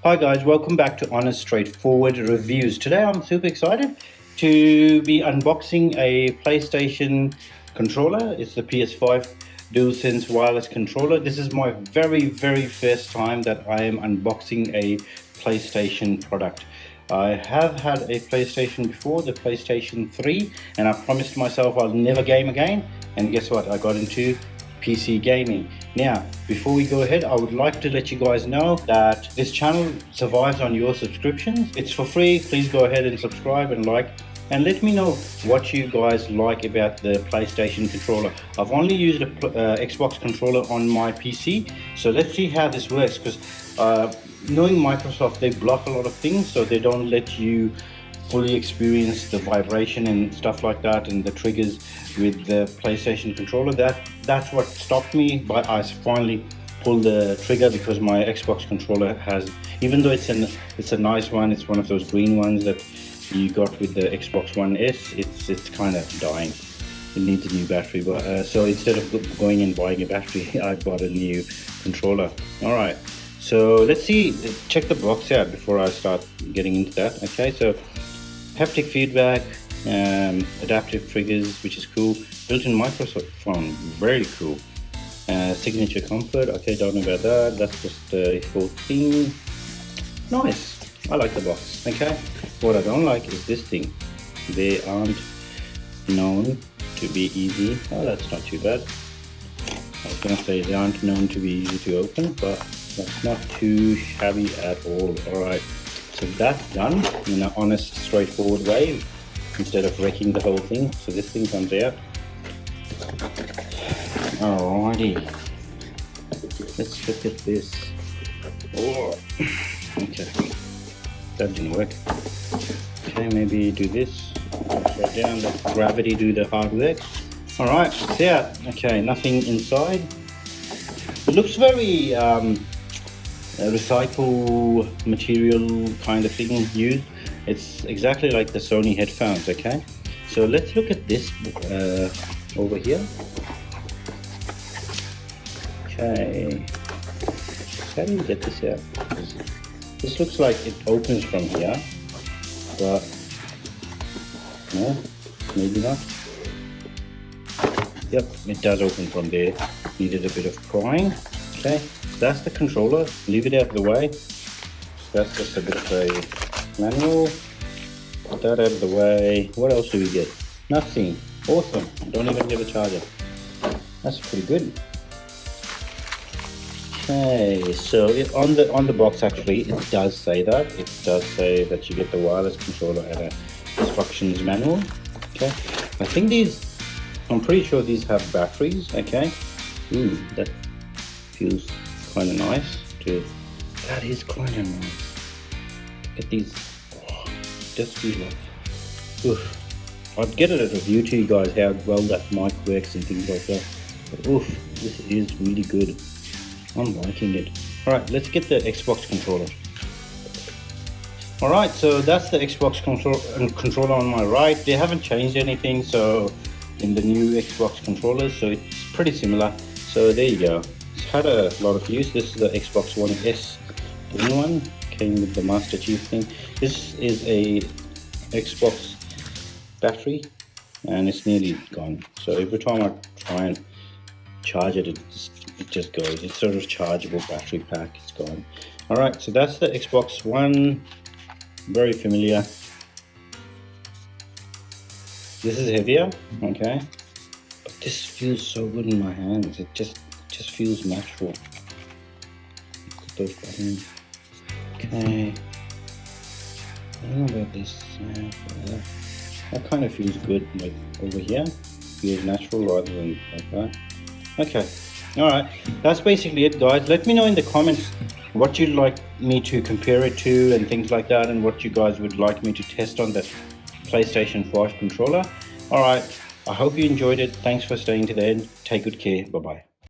Hi guys, welcome back to Honest Straightforward Reviews. Today I'm super excited to be unboxing a PlayStation controller. It's the PS5 DualSense wireless controller. This is my very first time that I am unboxing a PlayStation product. I have had a PlayStation before, the PlayStation 3, and I promised myself I'll never game again, and guess what? I got into PC gaming. Now, before we go ahead, I would like to let you guys know that this channel survives on your subscriptions. It's for free. Please go ahead and subscribe and like, and let me know what you guys like about the PlayStation controller. I've only used a Xbox controller on my PC, so let's see how this works, because knowing Microsoft, they block a lot of things, so they don't let you fully experience the vibration and stuff like that and the triggers with the PlayStation controller. That's what stopped me, but I finally pulled the trigger because my Xbox controller has, even though it's a nice one, it's one of those green ones that you got with the Xbox One S, it's kind of dying. It needs a new battery, but so instead of going and buying a battery, I bought a new controller. All right, so let's see, check the box out before I start getting into that. Okay, so haptic feedback, adaptive triggers, which is cool. Built-in microphone, very cool. Signature comfort, okay, don't know about that. That's just a full thing. Nice, I like the box. Okay, what I don't like is this thing. They aren't known to be easy. Oh, that's not too bad. I was gonna say they aren't known to be easy to open, but that's not too shabby at all. All right. So that's done in an honest, straightforward way, instead of wrecking the whole thing. So this thing comes out. Alrighty, let's look at this. Oh, okay, that didn't work. Okay, maybe do this. Right down, let gravity do the hard work. Alright, so yeah, okay, nothing inside. It looks very recycle material kind of thing used. It's exactly like the Sony headphones. Okay, so let's look at this over here. Okay, how do you get this out? This looks like it opens from here, but no, maybe not. Yep, it does open from there. Needed a bit of prying. Okay, that's the controller. Leave it out of the way. That's just a bit of a manual. Put that out of the way. What else do we get? Nothing. Awesome. Don't even get a charger. That's pretty good. Okay, so on the box, actually, it does say that. It does say that you get the wireless controller and a instructions manual. Okay, I think I'm pretty sure these have batteries. Okay, that feels kind of nice too. That is kind of nice. Look at these. Oh, just feel like, oof. I'd get it a review to you guys how well that mic works and things like that. But oof, this is really good. I'm liking it. All right, let's get the Xbox controller. All right, so that's the Xbox controller on my right. They haven't changed anything, so in the new Xbox controllers, so it's pretty similar. So there you go. It's had a lot of use. This is the Xbox One S green one. Came with the Master Chief thing. This is a Xbox battery, and it's nearly gone. So every time I try and charge it, it just goes. It's sort of chargeable battery pack. It's gone. All right, so that's the Xbox One. Very familiar. This is heavier, okay, but this feels so good in my hands. It just feels natural. Put those buttons. Okay, I don't know about this. That kind of feels good, like over here. Feels natural rather than like that. Okay, all right. That's basically it, guys. Let me know in the comments what you'd like me to compare it to and things like that, and what you guys would like me to test on the PlayStation 5 controller. All right, I hope you enjoyed it. Thanks for staying to the end. Take good care. Bye bye.